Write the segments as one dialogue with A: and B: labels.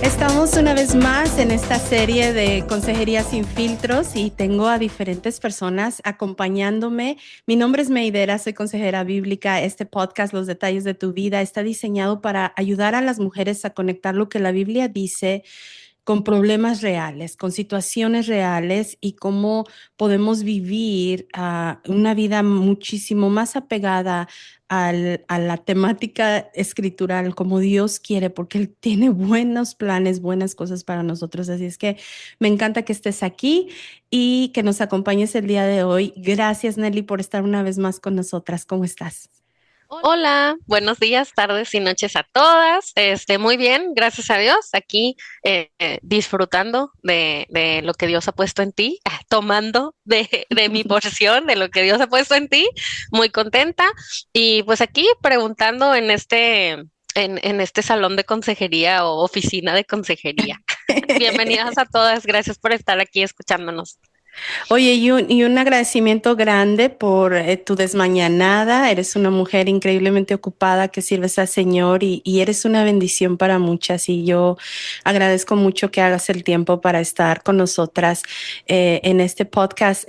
A: Estamos una vez más en esta serie de Consejería sin filtros y tengo a diferentes personas acompañándome. Mi nombre es Meidera, soy consejera bíblica. Este podcast, Los Detalles de tu Vida, está diseñado para ayudar a las mujeres a conectar lo que la Biblia dice con problemas reales, con situaciones reales y cómo podemos vivir una vida muchísimo más apegada a la temática escritural como Dios quiere, porque Él tiene buenos planes, buenas cosas para nosotros. Así es que me encanta que estés aquí y que nos acompañes el día de hoy. Gracias, Nelly, por estar una vez más con nosotras. ¿Cómo estás?
B: Hola, buenos días, tardes y noches a todas. Muy bien, gracias a Dios, aquí disfrutando de lo que Dios ha puesto en ti, tomando de mi porción de lo que Dios ha puesto en ti, muy contenta. Y pues aquí preguntando en este salón de consejería o oficina de consejería. Bienvenidas a todas, gracias por estar aquí escuchándonos.
A: Oye, y un agradecimiento grande por tu desmañanada. Eres una mujer increíblemente ocupada que sirves al Señor y eres una bendición para muchas. Y yo agradezco mucho que hagas el tiempo para estar con nosotras en este podcast.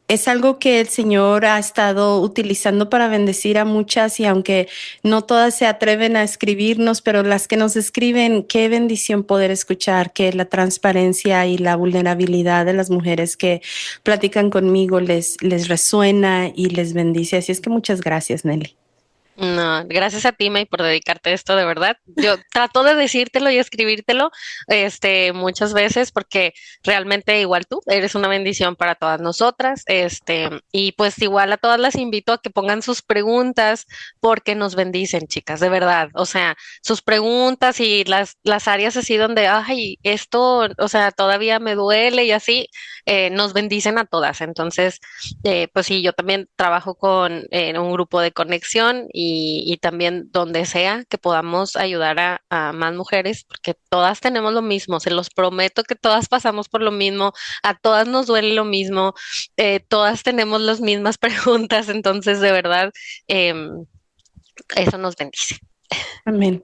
A: Es algo que el Señor ha estado utilizando para bendecir a muchas y aunque no todas se atreven a escribirnos, pero las que nos escriben, qué bendición poder escuchar que la transparencia y la vulnerabilidad de las mujeres que platican conmigo les resuena y les bendice. Así es que muchas gracias, Nelly.
B: No, gracias a ti, May, por dedicarte a esto de verdad. Yo trato de decírtelo y escribírtelo, muchas veces porque realmente igual tú eres una bendición para todas nosotras, y pues igual a todas las invito a que pongan sus preguntas porque nos bendicen, chicas, de verdad. O sea, sus preguntas y las áreas así donde, ay, esto, o sea, todavía me duele y así, nos bendicen a todas. Entonces, pues sí, yo también trabajo con en un grupo de conexión y también donde sea que podamos ayudar a más mujeres, porque todas tenemos lo mismo, se los prometo que todas pasamos por lo mismo, a todas nos duele lo mismo, todas tenemos las mismas preguntas, entonces de verdad, em, eso nos bendice.
A: Amén.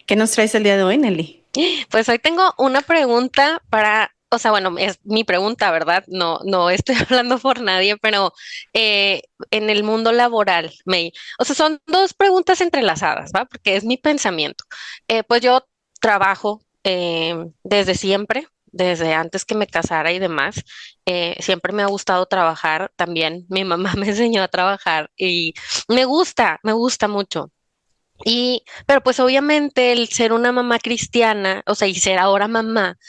A: ¿Qué nos traes el día de hoy, Nelly?
B: Pues hoy tengo una pregunta para, o sea, bueno, es mi pregunta, ¿verdad? No, no estoy hablando por nadie, pero en el mundo laboral, May, o sea, son dos preguntas entrelazadas, ¿va? Porque es mi pensamiento. Pues yo trabajo desde siempre, desde antes que me casara y demás. Siempre me ha gustado trabajar también. Mi mamá me enseñó a trabajar y me gusta mucho. Pero pues obviamente el ser una mamá cristiana, o sea, y ser ahora mamá,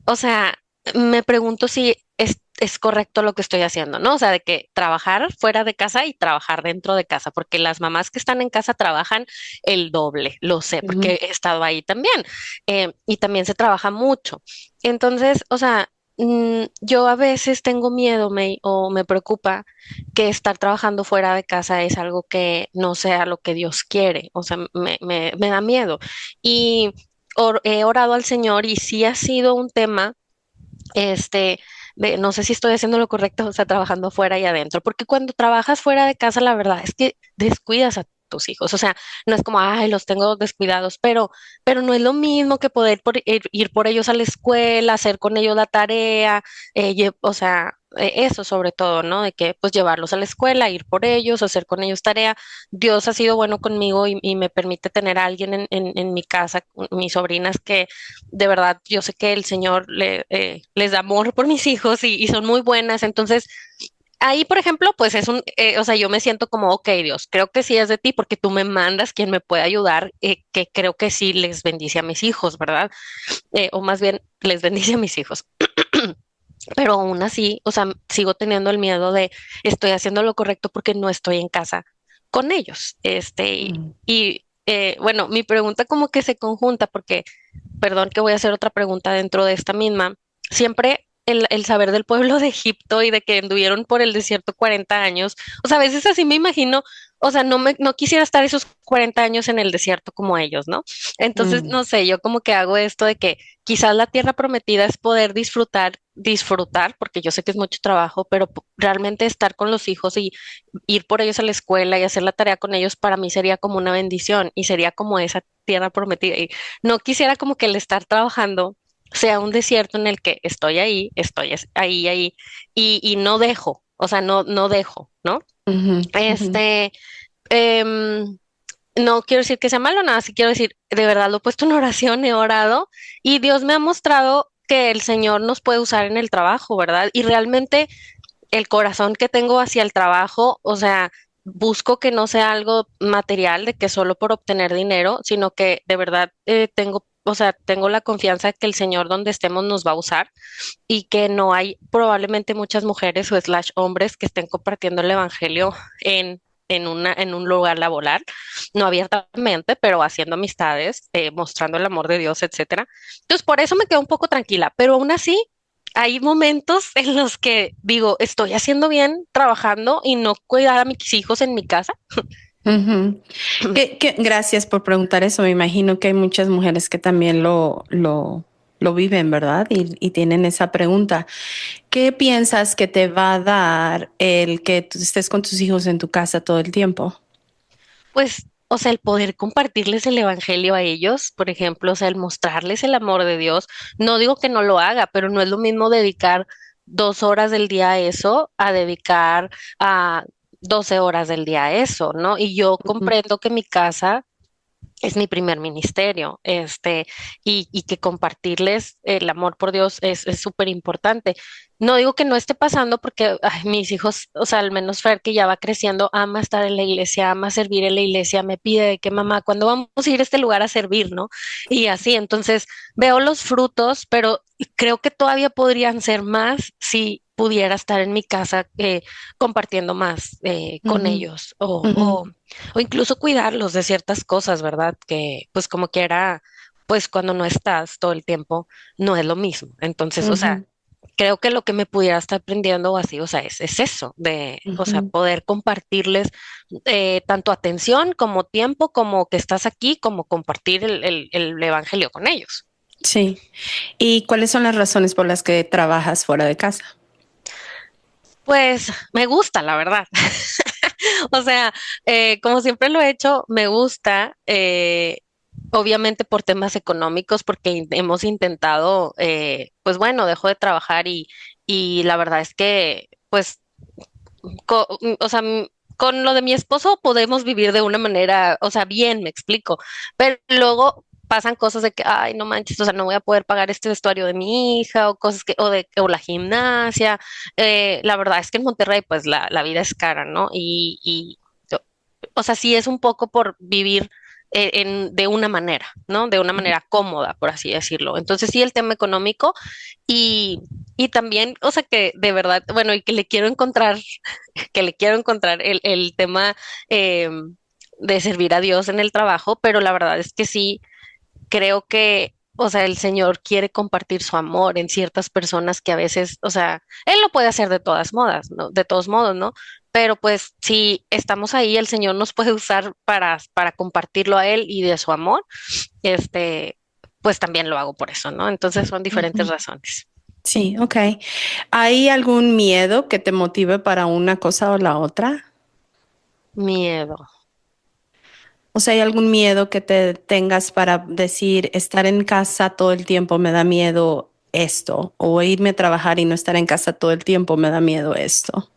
B: o sea, me pregunto si es correcto lo que estoy haciendo, ¿no? O sea, de que trabajar fuera de casa y trabajar dentro de casa, porque las mamás que están en casa trabajan el doble, lo sé,
A: Ujú.
B: porque he estado ahí también, y también se trabaja mucho. Entonces, o sea, yo a veces tengo miedo, o me preocupa que estar trabajando fuera de casa es algo que no sea lo que Dios quiere, o sea, me da miedo. Y he orado al Señor y sí ha sido un tema, este, no sé si estoy haciendo lo correcto, o sea, trabajando fuera y adentro, porque cuando trabajas fuera de casa, la verdad es que descuidas a tus hijos, o sea, no es como, ay, los tengo descuidados, pero no es lo mismo que poder ir por ellos a la escuela, hacer con ellos la tarea, o sea, eso sobre todo, ¿no? De que pues llevarlos a la escuela, ir por ellos, hacer con ellos tarea. Dios ha sido bueno conmigo y me permite tener a alguien en mi casa, mis sobrinas que de verdad, yo sé que el Señor les da amor por mis hijos y son muy buenas. Entonces, ahí, por ejemplo, pues o sea, yo me siento como, ok, Dios, creo que sí es de ti porque tú me mandas quien me puede ayudar, que creo que sí les bendice a mis hijos, ¿verdad? O más bien, les bendice a mis hijos. Pero aún así, o sea, sigo teniendo el miedo de estoy haciendo lo correcto porque no estoy en casa con ellos.
A: Mm.
B: Bueno, mi pregunta como que se conjunta porque perdón que voy a hacer otra pregunta dentro de esta misma. Siempre el saber del pueblo de Egipto y de que anduvieron por el desierto 40 años, o sea, a veces así me imagino, o sea, no quisiera estar esos 40 años en el desierto como ellos, ¿no? Entonces,
A: Mm,
B: no sé, yo como que hago esto de que quizás la tierra prometida es poder disfrutar, porque yo sé que es mucho trabajo, pero realmente estar con los hijos y ir por ellos a la escuela y hacer la tarea con ellos para mí sería como una bendición y sería como esa tierra prometida. Y no quisiera como que el estar trabajando sea un desierto en el que estoy ahí, y no dejo, o sea, no dejo, ¿no?
A: ujú, ujú.
B: Este, em, no quiero decir que sea malo, nada, sí quiero decir, de verdad lo he puesto en oración, he orado y Dios me ha mostrado que el Señor nos puede usar en el trabajo, ¿verdad? Y realmente el corazón que tengo hacia el trabajo, o sea, busco que no sea algo material, de que solo por obtener dinero, sino que de verdad tengo, o sea, tengo la confianza de que el Señor donde estemos nos va a usar y que no hay probablemente muchas mujeres o slash hombres que estén compartiendo el evangelio en un lugar laboral, no abiertamente, pero haciendo amistades, mostrando el amor de Dios, etcétera. Entonces, por eso me quedo un poco tranquila, pero aún así hay momentos en los que digo, estoy haciendo bien trabajando y no cuidar a mis hijos en mi casa.
A: Ujú. Gracias por preguntar eso. Me imagino que hay muchas mujeres que también lo viven, ¿verdad? Y tienen esa pregunta. ¿Qué piensas que te va a dar el que tú estés con tus hijos en tu casa todo el tiempo?
B: Pues, o sea, el poder compartirles el evangelio a ellos, por ejemplo, o sea, el mostrarles el amor de Dios. No digo que no lo haga, pero no es lo mismo dedicar 2 horas del día a eso, a dedicar a 12 horas del día a eso, ¿no? Y yo
A: Ujú,
B: comprendo que mi casa es mi primer ministerio, y que compartirles el amor por Dios es súper importante. No digo que no esté pasando porque ay, mis hijos, o sea, al menos Fer que ya va creciendo, ama estar en la iglesia, ama servir en la iglesia, me pide de que mamá, ¿cuándo vamos a ir a este lugar a servir, no? Y así, entonces veo los frutos, pero creo que todavía podrían ser más si pudiera estar en mi casa compartiendo más con
A: ujú,
B: ellos o incluso cuidarlos de ciertas cosas, ¿verdad? Que pues como quiera, pues cuando no estás todo el tiempo, no es lo mismo. Entonces, o sea,
A: ujú,
B: creo que lo que me pudiera estar aprendiendo o así, o sea, es eso, o sea,
A: ujú.
B: poder compartirles tanto atención como tiempo, como que estás aquí, como compartir el evangelio con ellos.
A: Sí. ¿Y cuáles son las razones por las que trabajas fuera de casa?
B: Pues me gusta, la verdad. O sea, como siempre lo he hecho, me gusta, obviamente por temas económicos, porque hemos intentado, pues bueno, dejo de trabajar y la verdad es que, pues, o sea, con lo de mi esposo podemos vivir de una manera, o sea, bien, me explico, pero luego pasan cosas de que, ay, no manches, o sea, no voy a poder pagar este vestuario de mi hija o cosas o la gimnasia. La verdad es que en Monterrey, pues la vida es cara, ¿no? O sea, sí es un poco por vivir de una manera, ¿no? De una manera cómoda, por así decirlo. Entonces, sí, el tema económico y, y también, o sea, que de verdad, bueno, y que le quiero encontrar, que le quiero encontrar el tema eh, de servir a Dios en el trabajo, pero la verdad es que sí creo que, o sea, el Señor quiere compartir su amor en ciertas personas que a veces, o sea, Él lo puede hacer de todas modas, ¿no? De todos modos, ¿no? Pero pues si estamos ahí, el Señor nos puede usar para compartirlo a Él y de su amor, este, pues también lo hago por eso, ¿no? Entonces son diferentes
A: Ujú.
B: razones.
A: Sí, ok. ¿Hay algún miedo que te motive para una cosa o la otra?
B: Miedo.
A: O sea, ¿hay algún miedo que te tengas para decir, estar en casa todo el tiempo me da miedo esto? O irme a trabajar y no estar en casa todo el tiempo me da miedo esto.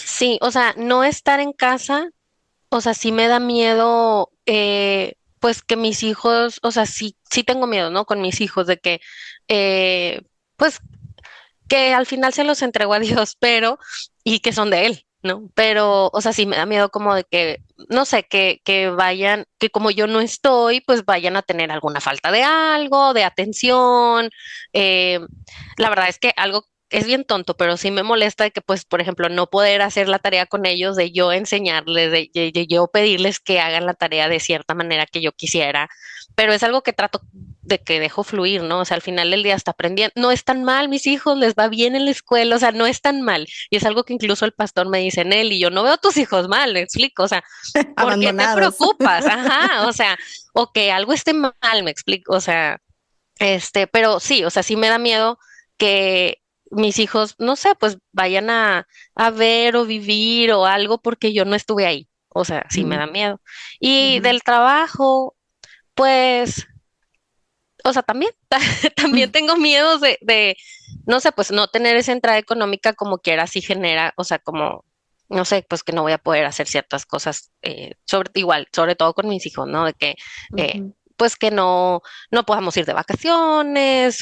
B: Sí, o sea, no estar en casa, o sea, sí me da miedo, pues que mis hijos, o sea, sí tengo miedo, ¿no? Con mis hijos de que, pues que al final se los entrego a Dios, pero, y que son de Él, ¿no? Pero, o sea, sí me da miedo como de que, no sé, que vayan, que como yo no estoy, pues vayan a tener alguna falta de algo, de atención. Eh, la verdad es que algo es bien tonto, pero sí me molesta de que, pues, por ejemplo, no poder hacer la tarea con ellos, de yo enseñarles, de yo pedirles que hagan la tarea de cierta manera que yo quisiera, pero es algo que trato de que dejo fluir, ¿no? O sea, al final del día está aprendiendo. No es tan mal, mis hijos, les va bien en la escuela, o sea, no es tan mal. Y es algo que incluso el pastor me dice, Nelly, yo no veo a tus hijos mal, me explico, o sea, ¿por qué te
A: Abandonados.
B: preocupas? Ajá, o sea, o que algo esté mal, me explico, o sea, pero sí, o sea, sí me da miedo que mis hijos, no sé, pues vayan a ver o vivir o algo porque yo no estuve ahí. O sea, sí me
A: Ujú,
B: da miedo. Y
A: ujú,
B: del trabajo, pues, o sea, también, también
A: ujú,
B: tengo miedos no sé, pues no tener esa entrada económica como quiera, sí genera, o sea, como, no sé, pues que no voy a poder hacer ciertas cosas, igual, sobre todo con mis hijos, ¿no? De que, eh,
A: ujú.
B: pues que no podamos ir de vacaciones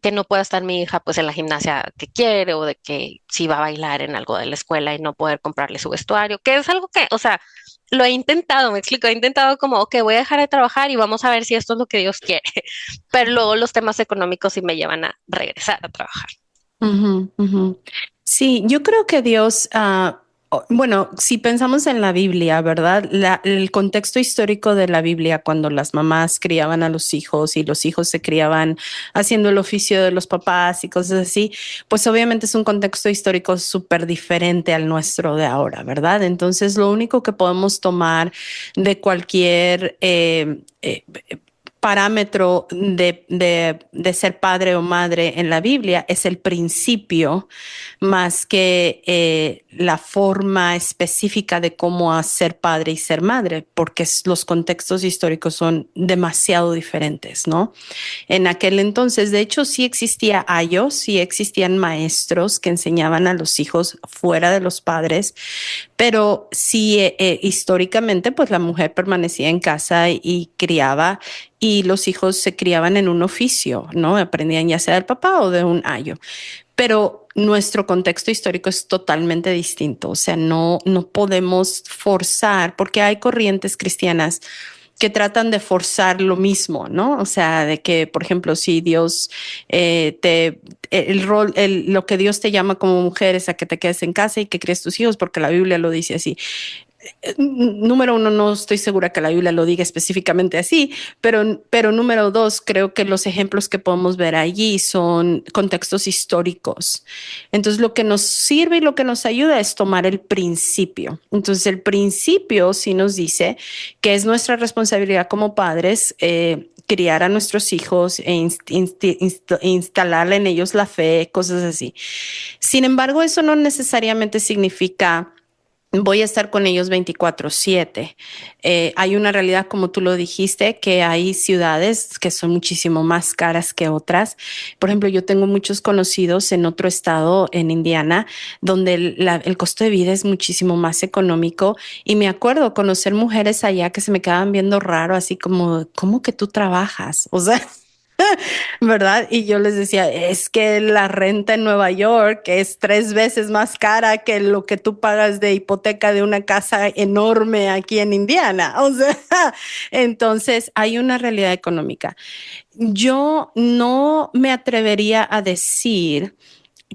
B: que no pueda estar mi hija pues en la gimnasia que quiere o de que si va a bailar en algo de la escuela y no poder comprarle su vestuario, que es algo que, o sea, lo he intentado, me explico, he intentado como, ok, voy a dejar de trabajar y vamos a ver si esto es lo que Dios quiere, pero luego los temas económicos sí me llevan a regresar a trabajar.
A: Ujú, ujú. Sí, yo creo que Dios, bueno, si pensamos en la Biblia, ¿verdad? El contexto histórico de la Biblia, cuando las mamás criaban a los hijos y los hijos se criaban haciendo el oficio de los papás y cosas así, pues obviamente es un contexto histórico súper diferente al nuestro de ahora, ¿verdad? Entonces, lo único que podemos tomar de cualquier parámetro de ser padre o madre en la Biblia es el principio más que la forma específica de cómo ser padre y ser madre, porque los contextos históricos son demasiado diferentes, ¿no? En aquel entonces, de hecho, sí existía ayos, sí existían maestros que enseñaban a los hijos fuera de los padres, pero sí, históricamente, pues la mujer permanecía en casa y criaba y los hijos se criaban en un oficio, ¿no? Aprendían ya sea del papá o de un ayo. Pero nuestro contexto histórico es totalmente distinto, o sea, no podemos forzar, porque hay corrientes cristianas que tratan de forzar lo mismo, ¿no? O sea, de que, por ejemplo, si Dios el rol, lo que Dios te llama como mujer es a que te quedes en casa y que críes tus hijos, porque la Biblia lo dice así. Número uno, no estoy segura que la Biblia lo diga específicamente así, pero número dos, creo que los ejemplos que podemos ver allí son contextos históricos. Entonces, lo que nos sirve y lo que nos ayuda es tomar el principio. Entonces, el principio sí nos dice que es nuestra responsabilidad como padres. Criar a nuestros hijos e instalarle en ellos la fe, cosas así. Sin embargo, eso no necesariamente significa voy a estar con ellos 24/7. Hay una realidad, como tú lo dijiste, que hay ciudades que son muchísimo más caras que otras. Por ejemplo, yo tengo muchos conocidos en otro estado, en Indiana, donde el costo de vida es muchísimo más económico. Y me acuerdo conocer mujeres allá que se me quedaban viendo raro, así como, ¿cómo que tú trabajas? O sea, ¿verdad? Y yo les decía, es que la renta en Nueva York es 3 veces más cara que lo que tú pagas de hipoteca de una casa enorme aquí en Indiana. O sea, entonces hay una realidad económica. Yo no me atrevería a decir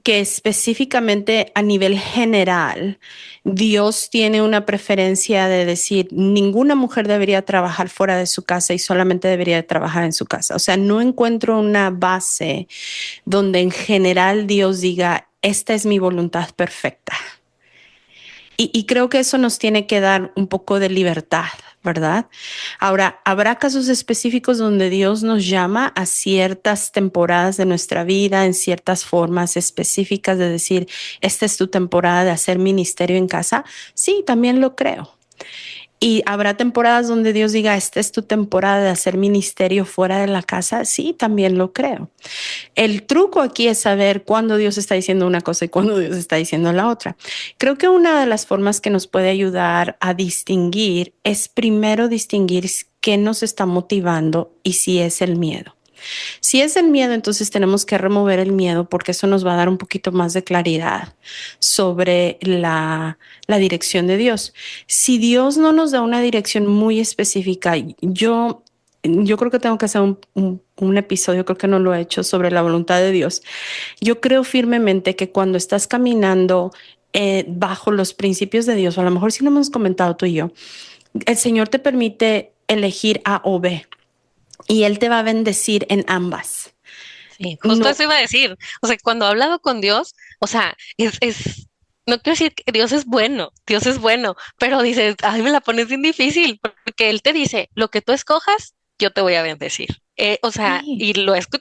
A: que específicamente a nivel general, Dios tiene una preferencia de decir, ninguna mujer debería trabajar fuera de su casa y solamente debería trabajar en su casa. O sea, no encuentro una base donde en general Dios diga, esta es mi voluntad perfecta. Y creo que eso nos tiene que dar un poco de libertad, ¿verdad? Ahora, habrá casos específicos donde Dios nos llama a ciertas temporadas de nuestra vida, en ciertas formas específicas de decir, esta es tu temporada de hacer ministerio en casa. Sí, también lo creo. Y habrá temporadas donde Dios diga, esta es tu temporada de hacer ministerio fuera de la casa. Sí, también lo creo. El truco aquí es saber cuándo Dios está diciendo una cosa y cuándo Dios está diciendo la otra. Creo que una de las formas que nos puede ayudar a distinguir es primero distinguir qué nos está motivando y si es el miedo. Si es el miedo, entonces tenemos que remover el miedo porque eso nos va a dar un poquito más de claridad sobre la dirección de Dios. Si Dios no nos da una dirección muy específica, yo yo creo que tengo que hacer un episodio, creo que no lo he hecho, sobre la voluntad de Dios. Yo creo firmemente que cuando estás caminando bajo los principios de Dios, o a lo mejor sí lo hemos comentado tú y yo, el Señor te permite elegir A o B y Él te va a bendecir en ambas.
B: Sí, justo
A: No,
B: eso iba a decir. O sea, cuando he hablado con Dios, o sea, no quiero decir que Dios es bueno, pero dices, ay, me la pones bien difícil, porque Él te dice, lo que tú escojas, yo te voy a bendecir. O sea,
A: sí.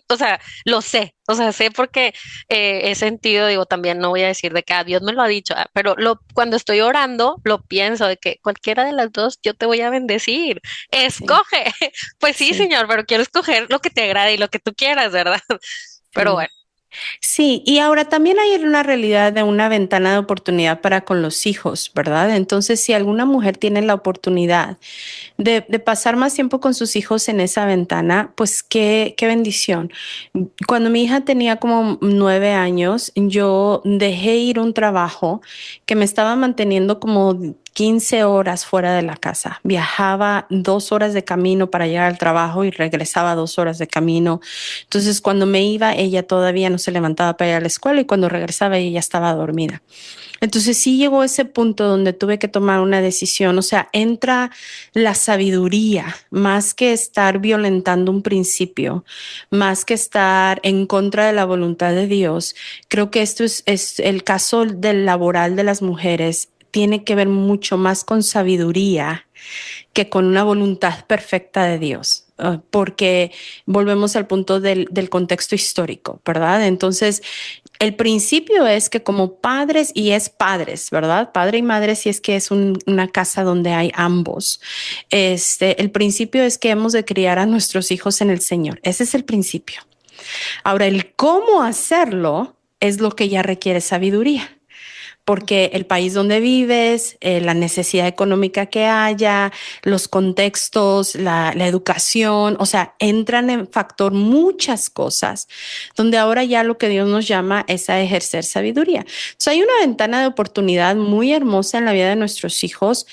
B: o sea, lo sé, o sea, sé porque he sentido, digo, también no voy a decir de que Dios me lo ha dicho, pero cuando estoy orando, lo pienso de que cualquiera de las dos, yo te voy a bendecir.
A: Sí,
B: Escoge. Pues sí,
A: sí,
B: señor, pero quiero escoger lo que te agrade y lo que tú quieras, ¿verdad? Pero
A: sí.
B: bueno,
A: Sí, y ahora también hay una realidad de una ventana de oportunidad para con los hijos, ¿verdad? Entonces, si alguna mujer tiene la oportunidad de pasar más tiempo con sus hijos en esa ventana, pues qué bendición. Cuando mi hija tenía como 9 años, yo dejé ir un trabajo que me estaba manteniendo como 15 horas fuera de la casa. Viajaba 2 horas de camino para llegar al trabajo y regresaba 2 horas de camino. Entonces, cuando me iba, ella todavía no se levantaba para ir a la escuela y cuando regresaba, ella ya estaba dormida. Entonces sí llegó ese punto donde tuve que tomar una decisión, o sea, entra la sabiduría más que estar violentando un principio, más que estar en contra de la voluntad de Dios. Creo que esto es el caso del laboral de las mujeres. Tiene que ver mucho más con sabiduría que con una voluntad perfecta de Dios. Porque volvemos al punto del contexto histórico, ¿verdad? Entonces, el principio es que como padres, y es padres, ¿verdad? Padre y madre, si es que es una casa donde hay ambos. El principio es que hemos de criar a nuestros hijos en el Señor. Ese es el principio. Ahora, el cómo hacerlo es lo que ya requiere sabiduría porque el país donde vives, la necesidad económica que haya, los contextos, la educación, o sea, entran en factor muchas cosas, donde ahora ya lo que Dios nos llama es a ejercer sabiduría. Entonces, hay una ventana de oportunidad muy hermosa en la vida de nuestros hijos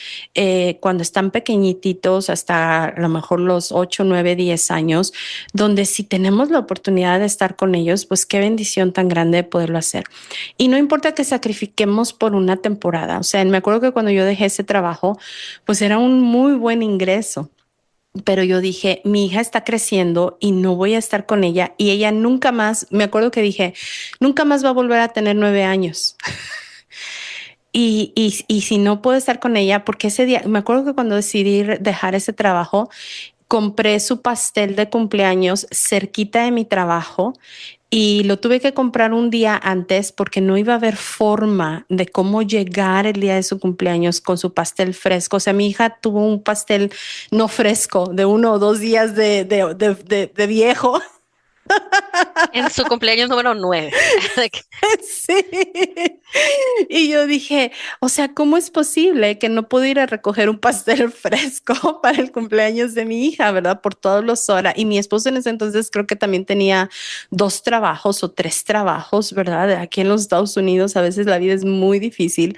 A: cuando están pequeñititos, hasta a lo mejor los 8, 9, 10 años, donde si tenemos la oportunidad de estar con ellos, pues qué bendición tan grande de poderlo hacer. Y no importa que sacrifiquemos por una temporada. O sea, me acuerdo que cuando yo dejé ese trabajo, pues era un muy buen ingreso. Pero yo dije, mi hija está creciendo y no voy a estar con ella. Y ella nunca más, me acuerdo que dije, nunca más va a volver a tener 9 años. Y si no puedo estar con ella, porque ese día, me acuerdo que cuando decidí dejar ese trabajo, compré su pastel de cumpleaños cerquita de mi trabajo y lo tuve que comprar un día antes porque no iba a haber forma de cómo llegar el día de su cumpleaños con su pastel fresco. O sea, mi hija tuvo un pastel no fresco de 1 o 2 días de viejo.
B: en su cumpleaños número 9.
A: Sí. Y yo dije, o sea, ¿cómo es posible que no puedo ir a recoger un pastel fresco para el cumpleaños de mi hija, verdad? Por todas las horas. Y mi esposo en ese entonces creo que también tenía 2 trabajos o 3 trabajos, ¿verdad? Aquí en los Estados Unidos a veces la vida es muy difícil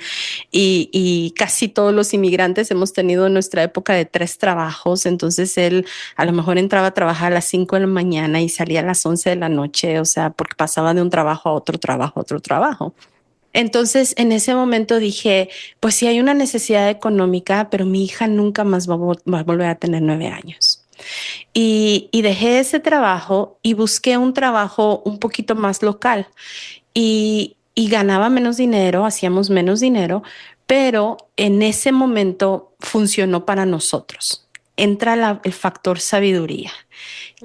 A: y casi todos los inmigrantes hemos tenido en nuestra época de 3 trabajos. Entonces él a lo mejor entraba a trabajar a las 5 de la mañana y salía a las 11 de la noche, o sea, porque pasaba de un trabajo a otro trabajo, a otro trabajo. Entonces, en ese momento dije, pues sí hay una necesidad económica, pero mi hija nunca más va a volver a tener 9 años. Y dejé ese trabajo y busqué un trabajo un poquito más local y ganaba menos dinero, hacíamos menos dinero, pero en ese momento funcionó para nosotros. Entra el factor sabiduría.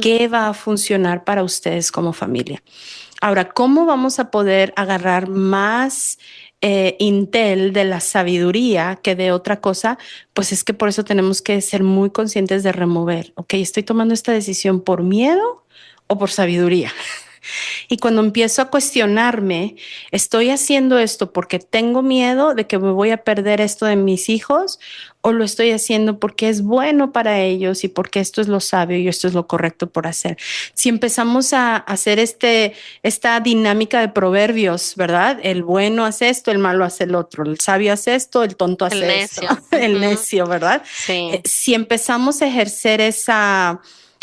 A: ¿Qué va a funcionar para ustedes como familia? Ahora, ¿cómo vamos a poder agarrar más intel de la sabiduría que de otra cosa? Pues es que por eso tenemos que ser muy conscientes de remover, ok, estoy tomando esta decisión por miedo o por sabiduría. Y cuando empiezo a cuestionarme, ¿estoy haciendo esto porque tengo miedo de que me voy a perder esto de mis hijos? ¿O lo estoy haciendo porque es bueno para ellos y porque esto es lo sabio y esto es lo correcto por hacer? Si empezamos a hacer esta dinámica de proverbios, ¿verdad? El bueno hace esto, el malo hace el otro, el sabio hace esto, el tonto
B: El
A: hace esto,
B: necio.
A: el
B: Ujú.
A: necio, ¿verdad?
B: Sí.
A: Si empezamos a ejercer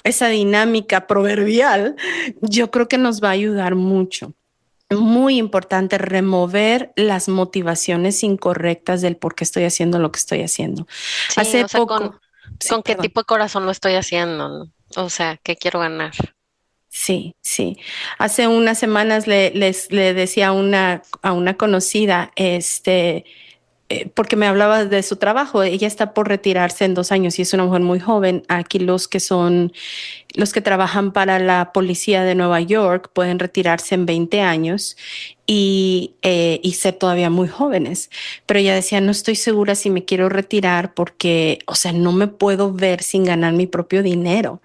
A: esa dinámica proverbial, yo creo que nos va a ayudar mucho. Muy importante remover las motivaciones incorrectas del por qué estoy haciendo lo que estoy haciendo.
B: Sí,
A: Hace
B: o sea,
A: poco, sí,
B: con qué
A: perdón.
B: tipo de corazón lo estoy haciendo, ¿no? O sea, ¿qué quiero ganar?
A: Sí, sí. Hace unas semanas le decía a una conocida, porque me hablaba de su trabajo. Ella está por retirarse en 2 años y es una mujer muy joven. Aquí los que trabajan para la policía de Nueva York pueden retirarse en 20 años y ser todavía muy jóvenes. Pero ella decía, no estoy segura si me quiero retirar porque, o sea, no me puedo ver sin ganar mi propio dinero.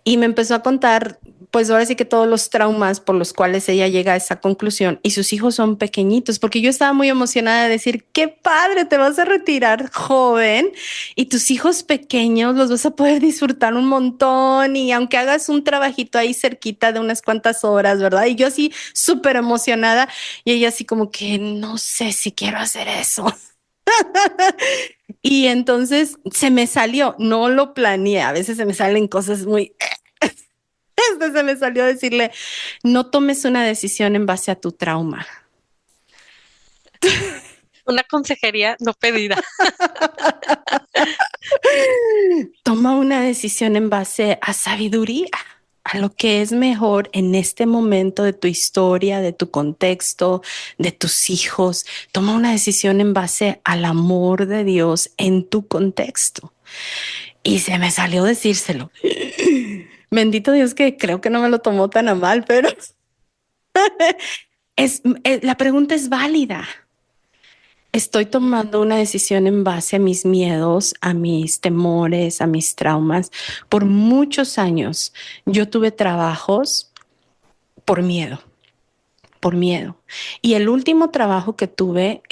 A: Y me empezó a contar, pues ahora sí que todos los traumas por los cuales ella llega a esa conclusión y sus hijos son pequeñitos, porque yo estaba muy emocionada de decir, qué padre, te vas a retirar joven y tus hijos pequeños los vas a poder disfrutar un montón y aunque hagas un trabajito ahí cerquita de unas cuantas horas, ¿verdad? Y yo así súper emocionada y ella así como que no sé si quiero hacer eso. Y entonces se me salió, no lo planeé, a veces se me salen cosas muy se me salió decirle, no tomes una decisión en base a tu trauma.
B: Una consejería no pedida.
A: Toma una decisión en base a sabiduría, a lo que es mejor en este momento de tu historia, de tu contexto, de tus hijos. Toma una decisión en base al amor de Dios en tu contexto. Y se me salió decírselo. Bendito Dios que creo que no me lo tomó tan a mal, pero la pregunta es válida. Estoy tomando una decisión en base a mis miedos, a mis temores, a mis traumas. Por muchos años yo tuve trabajos por miedo, por miedo. Y el último trabajo que tuve,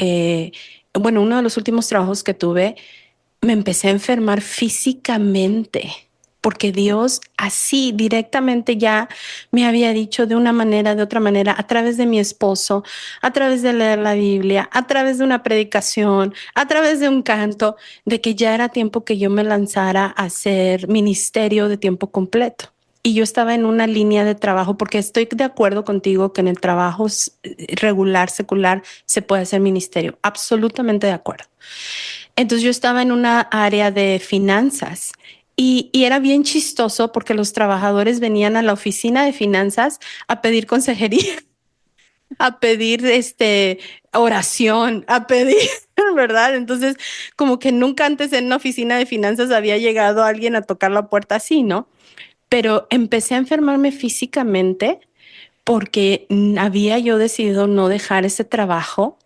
A: bueno, uno de los últimos trabajos que tuve, me empecé a enfermar físicamente porque Dios así directamente ya me había dicho de una manera, de otra manera, a través de mi esposo, a través de leer la Biblia, a través de una predicación, a través de un canto, de que ya era tiempo que yo me lanzara a hacer ministerio de tiempo completo. Y yo estaba en una línea de trabajo, porque estoy de acuerdo contigo que en el trabajo regular, secular, se puede hacer ministerio. Absolutamente de acuerdo. Entonces yo estaba en una área de finanzas y era bien chistoso porque los trabajadores venían a la oficina de finanzas a pedir consejería, a pedir oración, a pedir, ¿verdad? Entonces, como que nunca antes en una oficina de finanzas había llegado alguien a tocar la puerta así, ¿no? Pero empecé a enfermarme físicamente porque había yo decidido no dejar ese trabajo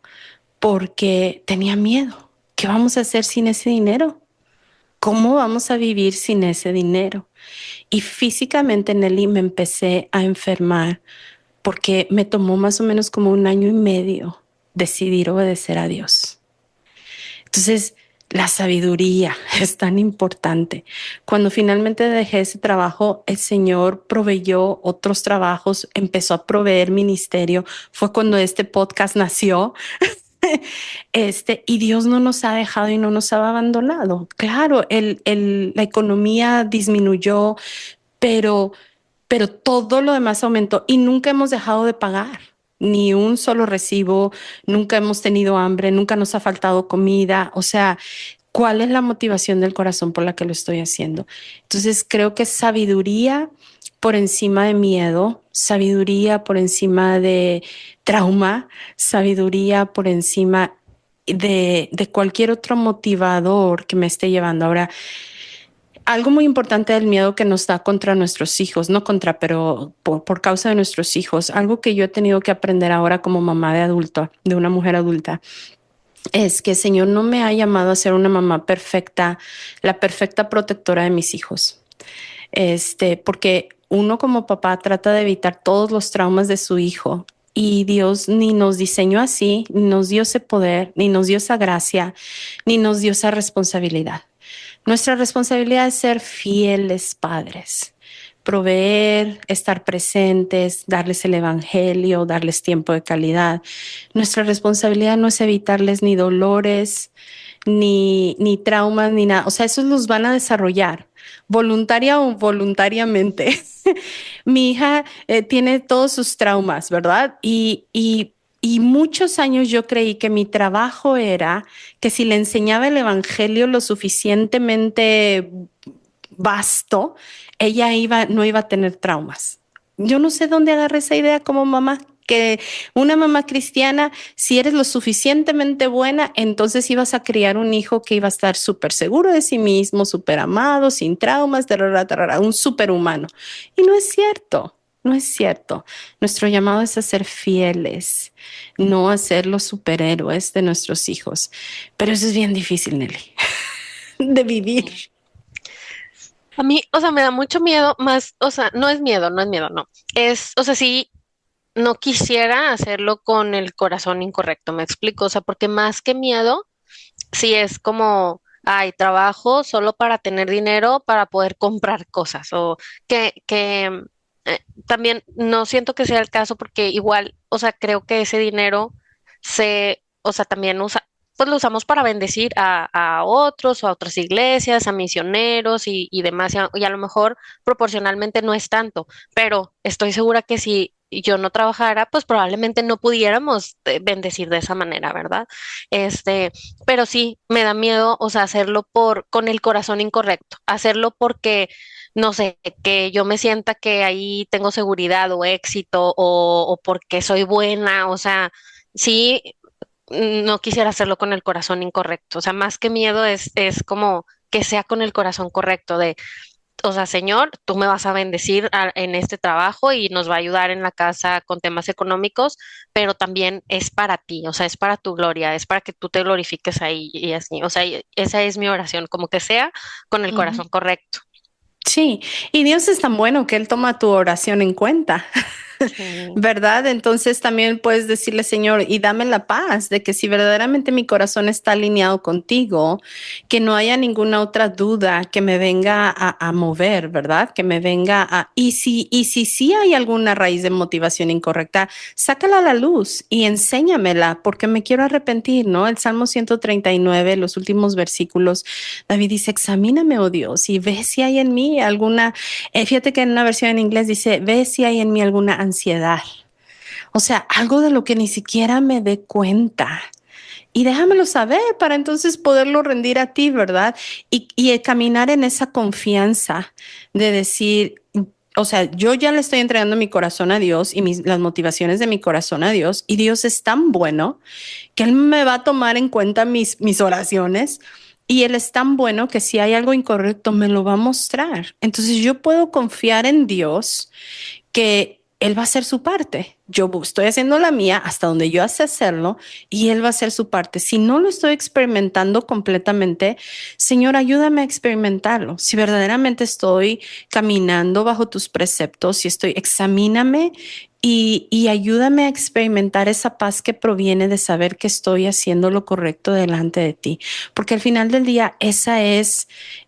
A: porque tenía miedo. ¿Qué vamos a hacer sin ese dinero? ¿Cómo vamos a vivir sin ese dinero? Y físicamente, Nelly, me empecé a enfermar porque me tomó más o menos como 1 año y medio decidir obedecer a Dios. Entonces, la sabiduría es tan importante. Cuando finalmente dejé ese trabajo, el Señor proveyó otros trabajos, empezó a proveer ministerio. Fue cuando este podcast nació. Y Dios no nos ha dejado y no nos ha abandonado. Claro, la economía disminuyó, pero, pero todo lo demás aumentó y nunca hemos dejado de pagar. Ni un solo recibo, nunca hemos tenido hambre, nunca nos ha faltado comida. O sea, ¿cuál es la motivación del corazón por la que lo estoy haciendo? Entonces, creo que sabiduría por encima de miedo, sabiduría por encima de trauma, sabiduría por encima de cualquier otro motivador que me esté llevando. Ahora, algo muy importante del miedo que nos da contra nuestros hijos, no contra, pero por causa de nuestros hijos, algo que yo he tenido que aprender ahora como mamá de adulto, de una mujer adulta, es que el Señor no me ha llamado a ser una mamá perfecta, la perfecta protectora de mis hijos. Porque uno como papá trata de evitar todos los traumas de su hijo y Dios ni nos diseñó así, ni nos dio ese poder, ni nos dio esa gracia, ni nos dio esa responsabilidad. Nuestra responsabilidad es ser fieles padres, proveer, estar presentes, darles el evangelio, darles tiempo de calidad. Nuestra responsabilidad no es evitarles ni dolores, ni traumas, ni nada. O sea, esos los van a desarrollar voluntaria o voluntariamente. Mi hija tiene todos sus traumas, ¿verdad? Y muchos años yo creí que mi trabajo era que si le enseñaba el evangelio lo suficientemente vasto, no iba a tener traumas. Yo no sé dónde agarré esa idea como mamá, que una mamá cristiana, si eres lo suficientemente buena, entonces ibas a criar un hijo que iba a estar súper seguro de sí mismo, súper amado, sin traumas, tarara, tarara, un superhumano. Y no es cierto. No es cierto. Nuestro llamado es a ser fieles, no a ser los superhéroes de nuestros hijos. Pero eso es bien difícil, Nelly, de vivir.
B: A mí, o sea, me da mucho miedo, más, o sea, no es miedo, no es miedo, no. Es, o sea, sí, no quisiera hacerlo con el corazón incorrecto, me explico, o sea, porque más que miedo, sí es como, ay, trabajo solo para tener dinero para poder comprar cosas, o que también no siento que sea el caso porque igual, o sea, creo que ese dinero o sea, también pues lo usamos para bendecir a otros o a otras iglesias, a misioneros y demás, y a lo mejor proporcionalmente no es tanto, pero estoy segura que si yo no trabajara, pues probablemente no pudiéramos bendecir de esa manera, ¿verdad? Este, pero sí, me da miedo, o sea, hacerlo con el corazón incorrecto, hacerlo porque, no sé, que yo me sienta que ahí tengo seguridad o éxito o porque soy buena, o sea, sí, no quisiera hacerlo con el corazón incorrecto, o sea, más que miedo es como que sea con el corazón correcto de, o sea, Señor, tú me vas a bendecir en este trabajo y nos va a ayudar en la casa con temas económicos, pero también es para ti, o sea, es para tu gloria, es para que tú te glorifiques ahí y así, o sea, esa es mi oración, como que sea con el
A: Ujú.
B: corazón correcto.
A: Sí, y Dios es tan bueno que Él toma tu oración en cuenta.
B: Sí.
A: ¿Verdad? Entonces también puedes decirle, Señor, y dame la paz de que si verdaderamente mi corazón está alineado contigo, que no haya ninguna otra duda que me venga a mover, ¿verdad? Que me venga a... Y si sí hay alguna raíz de motivación incorrecta, sácala a la luz y enséñamela porque me quiero arrepentir, ¿no? El Salmo 139, los últimos versículos, David dice, examíname, oh Dios, y ve si hay en mí alguna fíjate que en una versión en inglés dice, ve si hay en mí alguna ansiedad. O sea, algo de lo que ni siquiera me dé cuenta. Y déjamelo saber para entonces poderlo rendir a ti, ¿verdad? Y caminar en esa confianza de decir, o sea, yo ya le estoy entregando mi corazón a Dios y las motivaciones de mi corazón a Dios, y Dios es tan bueno que Él me va a tomar en cuenta mis oraciones. Y Él es tan bueno que si hay algo incorrecto, me lo va a mostrar. Entonces yo puedo confiar en Dios que Él va a hacer su parte. Yo estoy haciendo la mía hasta donde yo sé hacerlo y Él va a hacer su parte. Si no lo estoy experimentando completamente, Señor, ayúdame a experimentarlo. Si verdaderamente estoy caminando bajo tus preceptos, si estoy, examíname y ayúdame a experimentar esa paz que proviene de saber que estoy haciendo lo correcto delante de ti. Porque al final del día, ese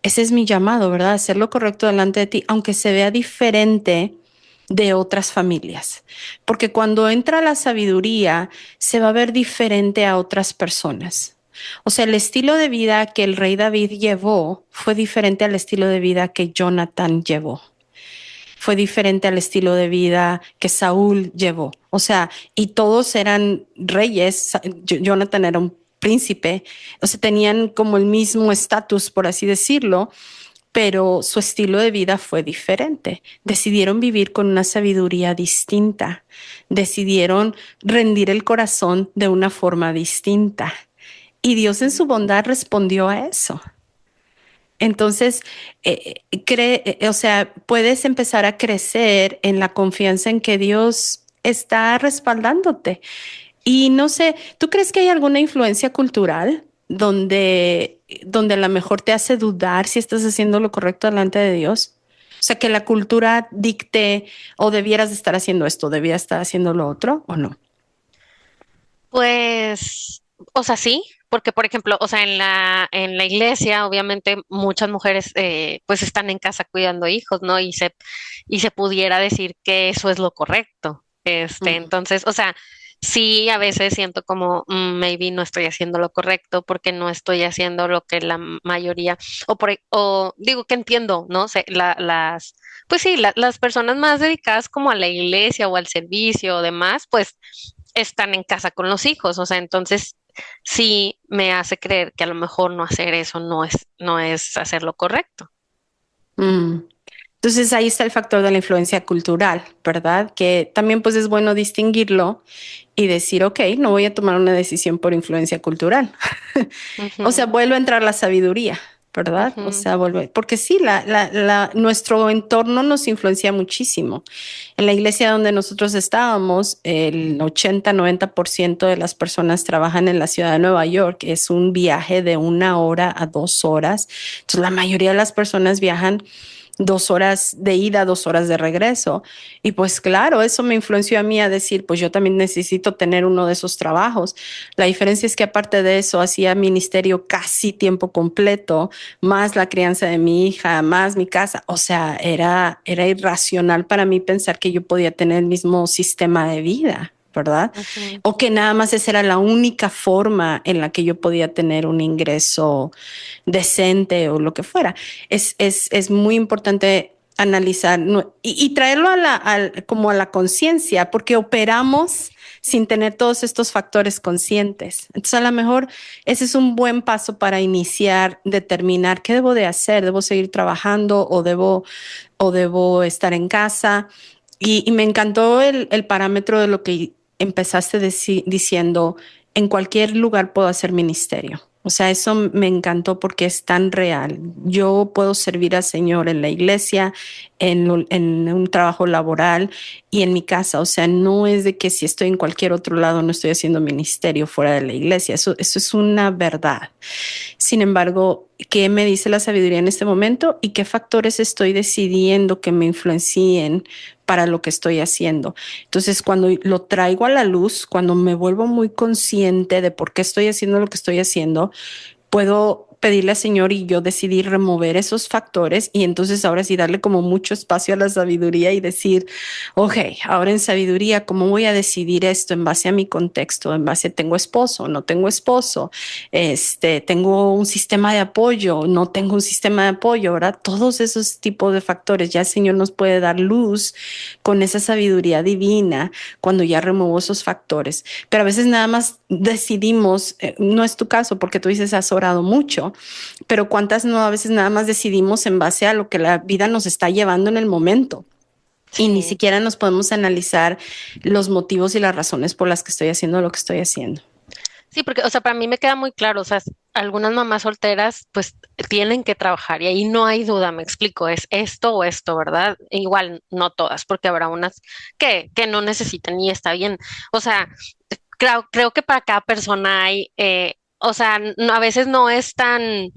A: es mi llamado, ¿verdad? Hacer lo correcto delante de ti, aunque se vea diferente de otras familias, porque cuando entra la sabiduría se va a ver diferente a otras personas. O sea, el estilo de vida que el rey David llevó fue diferente al estilo de vida que Jonathan llevó. Fue diferente al estilo de vida que Saúl llevó. O sea, y todos eran reyes. Jonathan era un príncipe. O sea, tenían como el mismo estatus, por así decirlo, pero su estilo de vida fue diferente. Decidieron vivir con una sabiduría distinta. Decidieron rendir el corazón de una forma distinta. Y Dios en su bondad respondió a eso. Entonces, o sea, puedes empezar a crecer en la confianza en que Dios está respaldándote. Y no sé, ¿tú crees que hay alguna influencia cultural donde a lo mejor te hace dudar si estás haciendo lo correcto delante de Dios? O sea, que la cultura dicte o debieras de estar haciendo esto, debieras estar haciendo lo otro o no.
B: Pues, o sea, sí, porque por ejemplo, o sea, en la iglesia, obviamente muchas mujeres pues están en casa cuidando hijos, ¿no? Y se pudiera decir que eso es lo correcto.
A: Ujú.
B: Entonces, o sea, sí, a veces siento como maybe no estoy haciendo lo correcto porque no estoy haciendo lo que la mayoría, o digo que entiendo, ¿no? Pues sí, las personas más dedicadas como a la iglesia o al servicio o demás, pues están en casa con los hijos, o sea, entonces sí me hace creer que a lo mejor no hacer eso no es hacer lo correcto.
A: Mm. Entonces ahí está el factor de la influencia cultural, ¿verdad? Que también pues es bueno distinguirlo y decir, ok, no voy a tomar una decisión por influencia cultural. O sea,
B: Ujú,
A: vuelve a entrar la sabiduría, ¿verdad? O
B: ujú,
A: sea, vuelve, porque sí, nuestro entorno nos influencia muchísimo. En la iglesia donde nosotros estábamos, el 80-90% de las personas trabajan en la ciudad de Nueva York. Es un viaje de 1 hora a 2 horas. Entonces, la mayoría de las personas viajan 2 horas de ida, 2 horas de regreso. Y pues claro, eso me influenció a mí a decir, pues yo también necesito tener uno de esos trabajos. La diferencia es que aparte de eso, hacía ministerio casi tiempo completo, más la crianza de mi hija, más mi casa. O sea, era irracional para mí pensar que yo podía tener el mismo sistema de vida, ¿verdad?
B: ujú.
A: O que nada más esa era la única forma en la que yo podía tener un ingreso decente o lo que fuera. Es muy importante analizar y traerlo como a la conciencia, porque operamos sin tener todos estos factores conscientes. Entonces, a lo mejor ese es un buen paso para iniciar, determinar qué debo de hacer, debo seguir trabajando o debo estar en casa. Y me encantó el parámetro de lo que empezaste diciendo, en cualquier lugar puedo hacer ministerio. O sea, eso me encantó porque es tan real. Yo puedo servir al Señor en la iglesia, en un trabajo laboral y en mi casa. O sea, no es de que si estoy en cualquier otro lado no estoy haciendo ministerio fuera de la iglesia. Eso es una verdad. Sin embargo, ¿qué me dice la sabiduría en este momento y qué factores estoy decidiendo que me influencien para lo que estoy haciendo? Entonces, cuando lo traigo a la luz, cuando me vuelvo muy consciente de por qué estoy haciendo lo que estoy haciendo, puedo pedirle al Señor y yo decidir remover esos factores y entonces ahora sí darle como mucho espacio a la sabiduría y decir, ok, ahora en sabiduría, ¿cómo voy a decidir esto en base a mi contexto? En base, ¿tengo esposo? ¿No tengo esposo? ¿Tengo un sistema de apoyo? ¿No tengo un sistema de apoyo? ¿Verdad? Todos esos tipos de factores, ya el Señor nos puede dar luz con esa sabiduría divina cuando ya remuevo esos factores. Pero a veces nada más decidimos, no es tu caso porque tú dices has orado mucho, pero cuántas no a veces nada más decidimos en base a lo que la vida nos está llevando en el momento. Y ni
B: Sí.
A: siquiera nos podemos analizar los motivos y las razones por las que estoy haciendo lo que estoy haciendo.
B: Sí, porque, o sea, para mí me queda muy claro, o sea, algunas mamás solteras pues tienen que trabajar y ahí no hay duda, me explico, es esto o esto, ¿verdad? E igual no todas, porque habrá unas que no necesitan y está bien. O sea, creo que para cada persona hay, o sea, a veces no es tan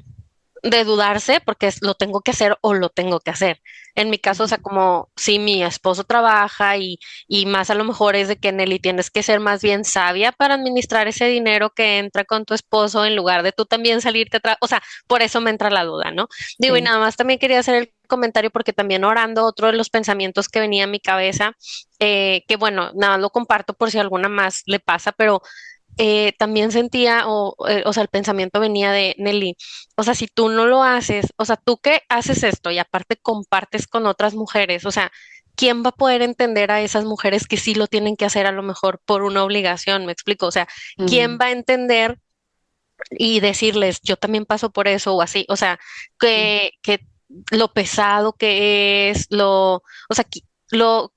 B: de dudarse porque lo tengo que hacer o lo tengo que hacer. En mi caso, o sea, como si mi esposo trabaja y más a lo mejor es de que Nelly tienes que ser más bien sabia para administrar ese dinero que entra con tu esposo en lugar de tú también salirte atrás. O sea, por eso me entra la duda, ¿no? Digo, y
A: Sí.
B: nada más también quería hacer el comentario porque también orando, otro de los pensamientos que venía a mi cabeza, que bueno, nada, lo comparto por si a alguna más le pasa, pero también sentía, o sea, el pensamiento venía de Nelly, o sea, si tú no lo haces, o sea, tú que haces esto y aparte compartes con otras mujeres, o sea, ¿quién va a poder entender a esas mujeres que sí lo tienen que hacer a lo mejor por una obligación? Me explico, o sea, ¿quién
A: Mm.
B: va a entender y decirles, yo también paso por eso o así? O sea, que lo pesado que es, o sea,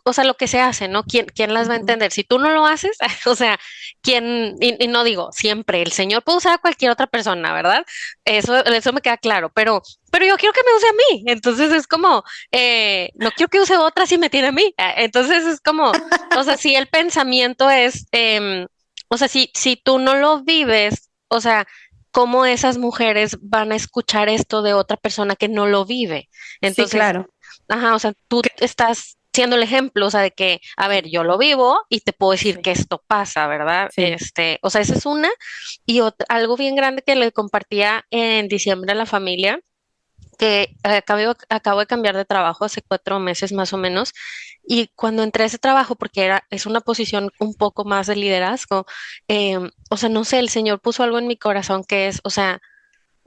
B: o sea, lo que se hace, ¿no? ¿Quién las va a
A: Ujú.
B: entender? Si tú no lo haces, o sea, y no digo siempre, el Señor puede usar a cualquier otra persona, ¿verdad? Eso me queda claro, pero yo quiero que me use a mí, entonces es como, no quiero que use otra si me tiene a mí, entonces es como, o sea, si el pensamiento es, o sea, si tú no lo vives, o sea, ¿cómo esas mujeres van a escuchar esto de otra persona que no lo vive?
A: Sí,
B: Entonces,
A: claro.
B: ajá, o sea, tú
A: Que-
B: estás siendo el ejemplo, o sea, de que, a ver, yo lo vivo y te puedo decir
A: Sí,
B: que esto pasa, ¿verdad?
A: sí.
B: O sea, esa es una. Y algo bien grande que le compartía en diciembre a la familia que acabo de cambiar de trabajo hace 4 meses más o menos, y cuando entré a ese trabajo, porque es una posición un poco más de liderazgo, o sea, no sé, el Señor puso algo en mi corazón que es, o sea,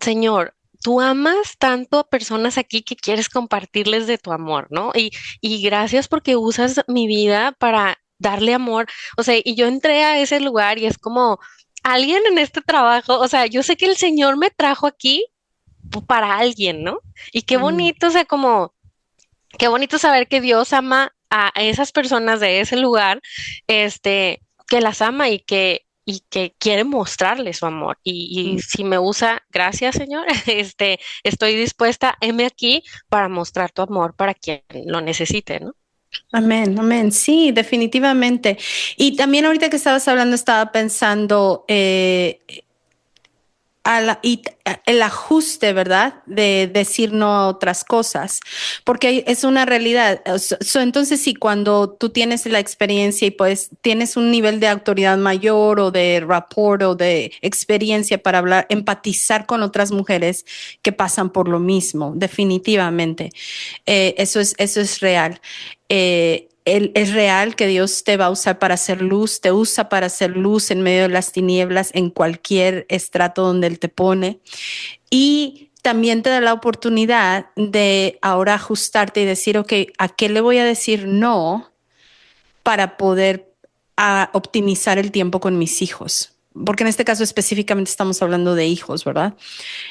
B: Señor, tú amas tanto a personas aquí que quieres compartirles de tu amor, ¿no? Y gracias porque usas mi vida para darle amor. O sea, y yo entré a ese lugar y es como alguien en este trabajo, o sea, yo sé que el Señor me trajo aquí para alguien, ¿no? Y qué
A: Mm.
B: bonito, o sea, como, qué bonito saber que Dios ama a esas personas de ese lugar, que las ama y que quiere mostrarle su amor. Y
A: Mm.
B: si me usa, gracias, Señor, estoy dispuesta, heme aquí para mostrar tu amor para quien lo necesite, ¿no?
A: Amén, amén. Sí, definitivamente. Y también ahorita que estabas hablando, estaba pensando el ajuste, ¿verdad? De decir no a otras cosas, porque es una realidad. Entonces, sí, cuando tú tienes la experiencia y pues tienes un nivel de autoridad mayor o de rapport o de experiencia para hablar, empatizar con otras mujeres que pasan por lo mismo, definitivamente. Eso es real. Es real que Dios te va a usar para hacer luz, te usa para hacer luz en medio de las tinieblas, en cualquier estrato donde Él te pone. Y también te da la oportunidad de ahora ajustarte y decir, ok, ¿a qué le voy a decir no para poder optimizar el tiempo con mis hijos? Porque en este caso específicamente estamos hablando de hijos, ¿verdad?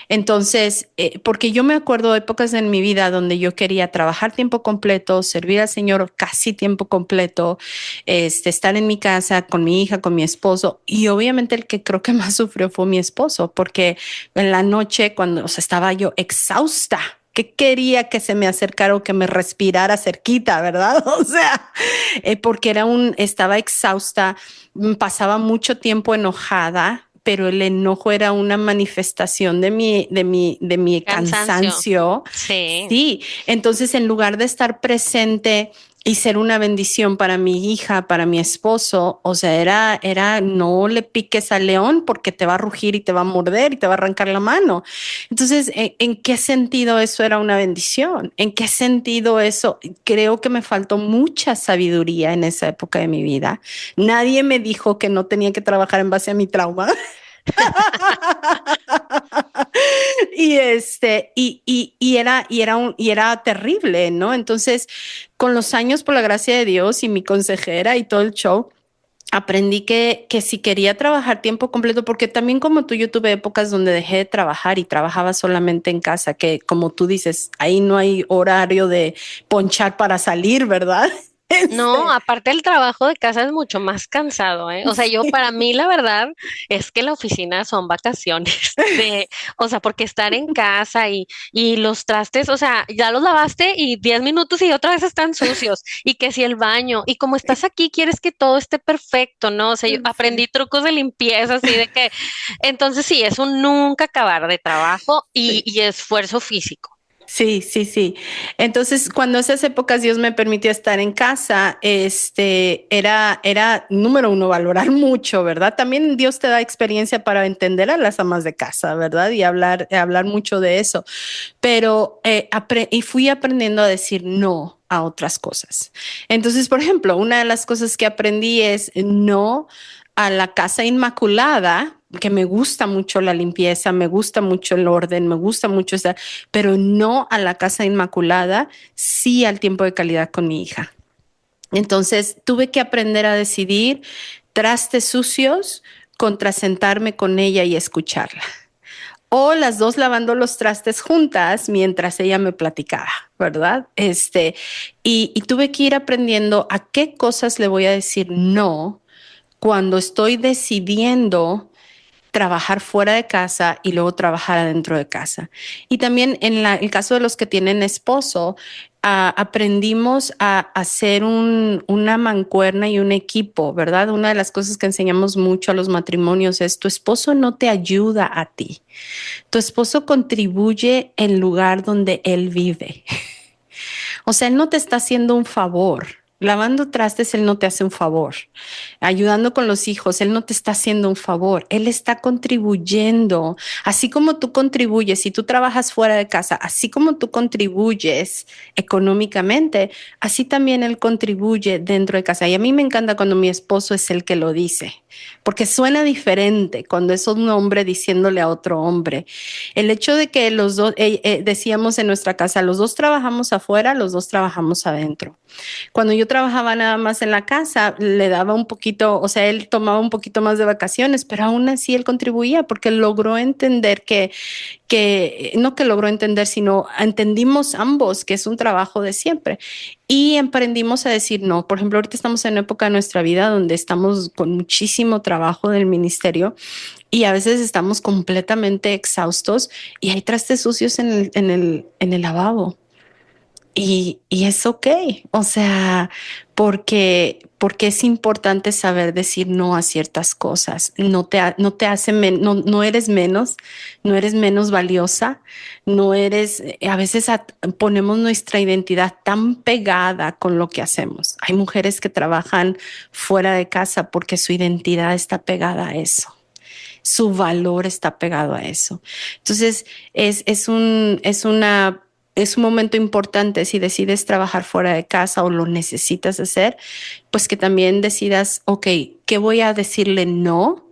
A: Entonces, porque yo me acuerdo de épocas en mi vida donde yo quería trabajar tiempo completo, servir al Señor casi tiempo completo, estar en mi casa con mi hija, con mi esposo. Y obviamente el que creo que más sufrió fue mi esposo, porque en la noche cuando, o sea, estaba yo exhausta. Que quería que se me acercara o que me respirara cerquita, ¿verdad? O sea, porque estaba exhausta, pasaba mucho tiempo enojada, pero el enojo era una manifestación de mi
B: Cansancio.
A: cansancio.
B: Sí.
A: Sí, entonces en lugar de estar presente y ser una bendición para mi hija, para mi esposo, o sea, era no le piques al león porque te va a rugir y te va a morder y te va a arrancar la mano. Entonces, ¿en qué sentido eso era una bendición? ¿En qué sentido eso? Creo que me faltó mucha sabiduría en esa época de mi vida. Nadie me dijo que no tenía que trabajar en base a mi trauma. Y era terrible, ¿no? Entonces, con los años, por la gracia de Dios y mi consejera y todo el show, aprendí que si quería trabajar tiempo completo, porque también como tú, yo tuve épocas donde dejé de trabajar y trabajaba solamente en casa, que como tú dices, ahí no hay horario de ponchar para salir, ¿verdad?
B: No, aparte el trabajo de casa es mucho más cansado, ¿eh? O sea, para mí la verdad es que la oficina son vacaciones o sea, porque estar en casa y los trastes, o sea, ya los lavaste y 10 minutos y otra vez están sucios y que si el baño y como estás aquí quieres que todo esté perfecto, ¿no? O sea, yo aprendí trucos de limpieza así de que, entonces sí, es un nunca acabar de trabajo y,
A: Sí.
B: y esfuerzo físico.
A: Sí, sí, sí. Entonces, cuando esas épocas Dios me permitió estar en casa, era número uno, valorar mucho, ¿verdad? También Dios te da experiencia para entender a las amas de casa, ¿verdad? Y hablar mucho de eso. Pero, y fui aprendiendo a decir no a otras cosas. Entonces, por ejemplo, una de las cosas que aprendí es no a la casa inmaculada, que me gusta mucho la limpieza, me gusta mucho el orden, me gusta mucho estar, pero no a la casa inmaculada, sí al tiempo de calidad con mi hija. Entonces tuve que aprender a decidir trastes sucios contra sentarme con ella y escucharla. O las dos lavando los trastes juntas mientras ella me platicaba, ¿verdad? Y tuve que ir aprendiendo a qué cosas le voy a decir no cuando estoy decidiendo trabajar fuera de casa y luego trabajar adentro de casa. Y también en el caso de los que tienen esposo, aprendimos a hacer una mancuerna y un equipo, ¿verdad? Una de las cosas que enseñamos mucho a los matrimonios es tu esposo no te ayuda a ti. Tu esposo contribuye en lugar donde él vive. O sea, él no te está haciendo un favor. Lavando trastes, él no te hace un favor. Ayudando con los hijos, él no te está haciendo un favor. Él está contribuyendo. Así como tú contribuyes, si tú trabajas fuera de casa, así como tú contribuyes económicamente, así también él contribuye dentro de casa. Y a mí me encanta cuando mi esposo es el que lo dice, porque suena diferente cuando es un hombre diciéndole a otro hombre. El hecho de que los dos, decíamos en nuestra casa, los dos trabajamos afuera, los dos trabajamos adentro. Cuando yo trabajaba nada más en la casa, le daba un poquito, o sea, él tomaba un poquito más de vacaciones, pero aún así él contribuía porque logró entender que no que logró entender, sino entendimos ambos que es un trabajo de siempre. Y emprendimos a decir no. Por ejemplo, ahorita estamos en una época de nuestra vida donde estamos con muchísimo trabajo del ministerio y a veces estamos completamente exhaustos y hay trastes sucios en el lavabo. Y es ok, o sea, porque es importante saber decir no a ciertas cosas. No te hace, no eres menos, no eres menos valiosa, no eres, a veces ponemos nuestra identidad tan pegada con lo que hacemos. Hay mujeres que trabajan fuera de casa porque su identidad está pegada a eso. Su valor está pegado a eso. Entonces, es un momento importante si decides trabajar fuera de casa o lo necesitas hacer, pues que también decidas, ok, ¿qué voy a decirle no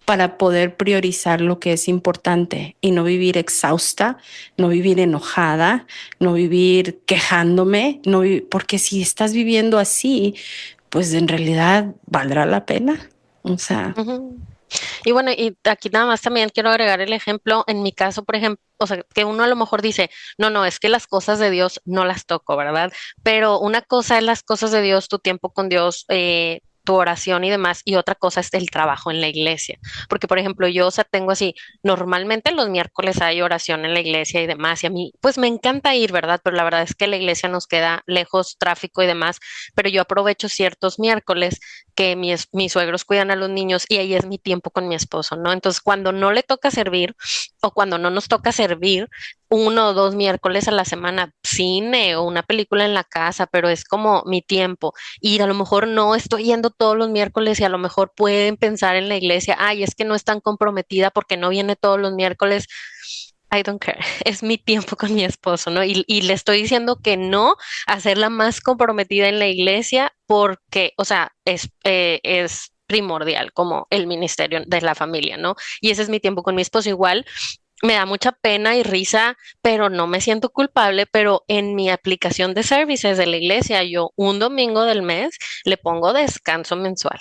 A: para poder priorizar lo que es importante y no vivir exhausta, no vivir enojada, no vivir quejándome, porque si estás viviendo así, pues en realidad valdrá la pena. O sea,
B: Ujú. Y bueno, y aquí nada más también quiero agregar el ejemplo, en mi caso, por ejemplo, o sea, que uno a lo mejor dice, no, no, es que las cosas de Dios no las toco, ¿verdad? Pero una cosa es las cosas de Dios, tu tiempo con Dios, tu oración y demás, y otra cosa es el trabajo en la iglesia. Porque, por ejemplo, yo, o sea, tengo así, normalmente los miércoles hay oración en la iglesia y demás, y a mí, pues me encanta ir, ¿verdad? Pero la verdad es que la iglesia nos queda lejos, tráfico y demás, pero yo aprovecho ciertos miércoles que mis suegros cuidan a los niños y ahí es mi tiempo con mi esposo, ¿no? Entonces, cuando no le toca servir o cuando no nos toca servir, uno o dos miércoles a la semana, cine o una película en la casa, pero es como mi tiempo. Y a lo mejor no estoy yendo todos los miércoles y a lo mejor pueden pensar en la iglesia, ay, es que no es tan comprometida porque no viene todos los miércoles. I don't care, es mi tiempo con mi esposo, ¿no? Y le estoy diciendo que no a hacerla más comprometida en la iglesia porque, o sea, es primordial como el ministerio de la familia, ¿no? Y ese es mi tiempo con mi esposo. Igual me da mucha pena y risa, pero no me siento culpable, pero en mi aplicación de services de la iglesia, yo un domingo del mes le pongo descanso mensual,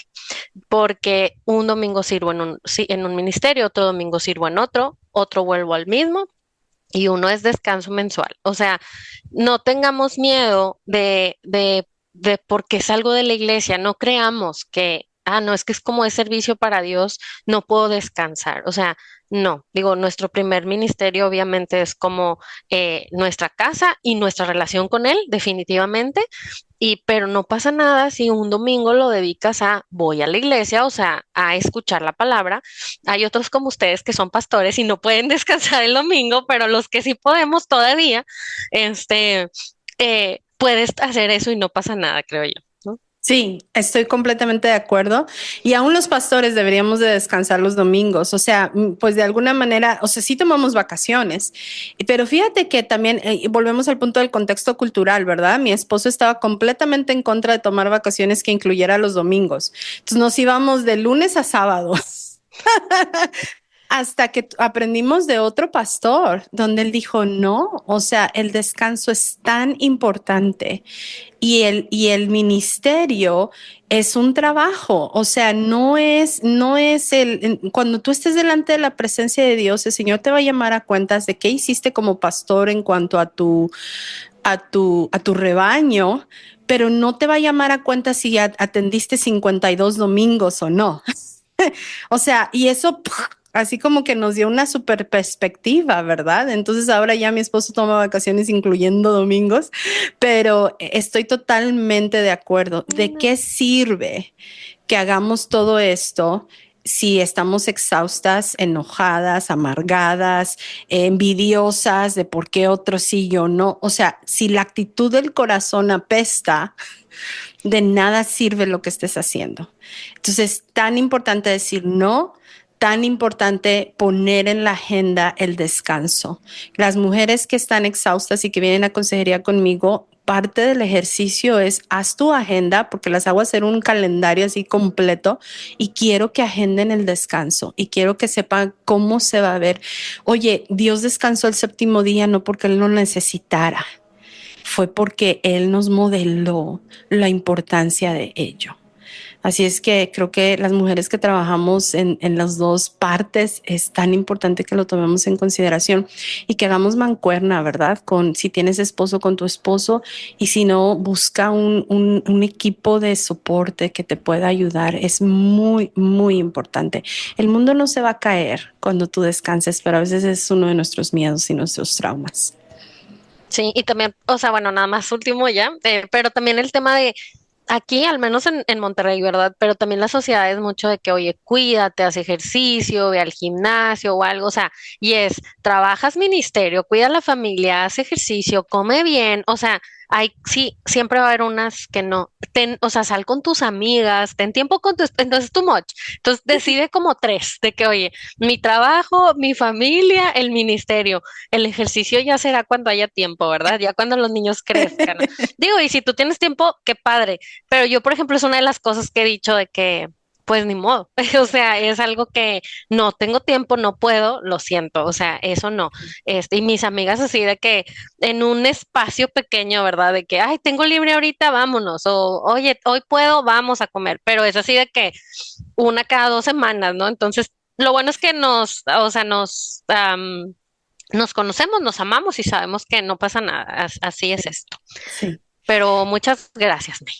B: porque un domingo sirvo en un ministerio, otro domingo sirvo en otro, otro vuelvo al mismo y uno es descanso mensual. O sea, no tengamos miedo de porque salgo de la iglesia, no creamos que, no, es que es como es servicio para Dios, no puedo descansar. O sea, no, digo, nuestro primer ministerio obviamente es como nuestra casa y nuestra relación con Él, definitivamente. Y, pero no pasa nada si un domingo lo dedicas a voy a la iglesia, o sea, a escuchar la palabra. Hay otros como ustedes que son pastores y no pueden descansar el domingo, pero los que sí podemos todavía, este, puedes hacer eso y no pasa nada, creo yo, ¿no?
A: sí, estoy completamente de acuerdo. Y aún los pastores deberíamos de descansar los domingos. O sea, pues de alguna manera, o sea, sí tomamos vacaciones, pero fíjate que también volvemos al punto del contexto cultural, ¿verdad? Mi esposo estaba completamente en contra de tomar vacaciones que incluyera los domingos. Entonces nos íbamos de lunes a sábado. Hasta que aprendimos de otro pastor, donde él dijo, no, o sea, el descanso es tan importante y el ministerio es un trabajo, o sea, no es cuando tú estés delante de la presencia de Dios, el Señor te va a llamar a cuentas de qué hiciste como pastor en cuanto a tu rebaño, pero no te va a llamar a cuentas si atendiste 52 domingos o no. O sea, y eso así como que nos dio una super perspectiva, ¿verdad? Entonces ahora ya mi esposo toma vacaciones incluyendo domingos, pero estoy totalmente de acuerdo. ¿De qué sirve que hagamos todo esto si estamos exhaustas, enojadas, amargadas, envidiosas de por qué otros sí, yo no. O sea, si la actitud del corazón apesta, de nada sirve lo que estés haciendo. Entonces, tan importante decir no, tan importante poner en la agenda el descanso. Las mujeres que están exhaustas y que vienen a consejería conmigo, parte del ejercicio es haz tu agenda, porque las hago hacer un calendario así completo y quiero que agenden el descanso y quiero que sepan cómo se va a ver. Oye, Dios descansó el séptimo día no porque Él lo necesitara, fue porque Él nos modeló la importancia de ello. Así es que creo que las mujeres que trabajamos en las dos partes es tan importante que lo tomemos en consideración y que hagamos mancuerna, ¿verdad? Con si tienes esposo, con tu esposo, y si no, busca un equipo de soporte que te pueda ayudar. Es muy, muy importante. El mundo no se va a caer cuando tú descanses, pero a veces es uno de nuestros miedos y nuestros traumas.
B: Sí, y también, o sea, bueno, nada más último ya, pero también el tema de aquí, al menos en Monterrey, ¿verdad? Pero también la sociedad es mucho de que, oye, cuídate, haz ejercicio, ve al gimnasio o algo, o sea, y es, trabajas ministerio, cuida a la familia, haz ejercicio, come bien, o sea, hay, sí, siempre va a haber unas que no, o sea, sal con tus amigas, ten tiempo con tus, entonces too much, entonces decide como tres, de que, oye, mi trabajo, mi familia, el ministerio, el ejercicio ya será cuando haya tiempo, ¿verdad? Ya cuando los niños crezcan. Digo, y si tú tienes tiempo, qué padre. Pero yo, por ejemplo, es una de las cosas que he dicho de que, pues ni modo, o sea, es algo que no tengo tiempo, no puedo, lo siento, o sea, eso no. Y mis amigas así de que en un espacio pequeño, ¿verdad? De que, ay, tengo libre ahorita, vámonos, o oye, hoy puedo, vamos a comer, pero es así de que una cada 2 semanas, ¿no? Entonces, lo bueno es que o sea, nos conocemos, nos amamos y sabemos que no pasa nada, así es esto.
A: Sí.
B: Pero muchas gracias, May.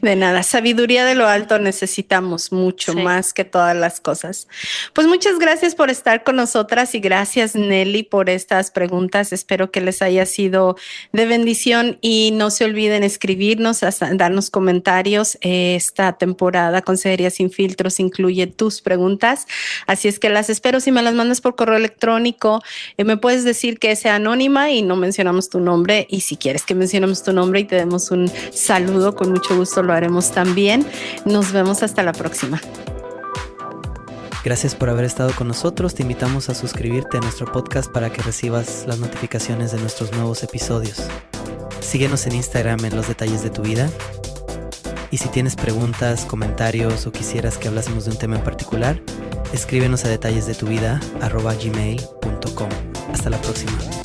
A: De nada, sabiduría de lo alto necesitamos mucho
B: Sí.
A: más que todas las cosas. Pues muchas gracias por estar con nosotras y gracias Nelly por estas preguntas. Espero que les haya sido de bendición y no se olviden escribirnos, darnos comentarios. Esta temporada Consejería Sin Filtros incluye tus preguntas, así es que las espero. Si me las mandas por correo electrónico, me puedes decir que sea anónima y no mencionamos tu nombre, y si quieres que mencionemos tu nombre y te demos un saludo, con mucho gusto lo haremos también. Nos vemos hasta la próxima.
C: Gracias por haber estado con nosotros. Te invitamos a suscribirte a nuestro podcast para que recibas las notificaciones de nuestros nuevos episodios. Síguenos en Instagram en Los Detalles de tu Vida. Y si tienes preguntas, comentarios o quisieras que hablásemos de un tema en particular, escríbenos a detallesdetuvida@gmail.com. Hasta la próxima.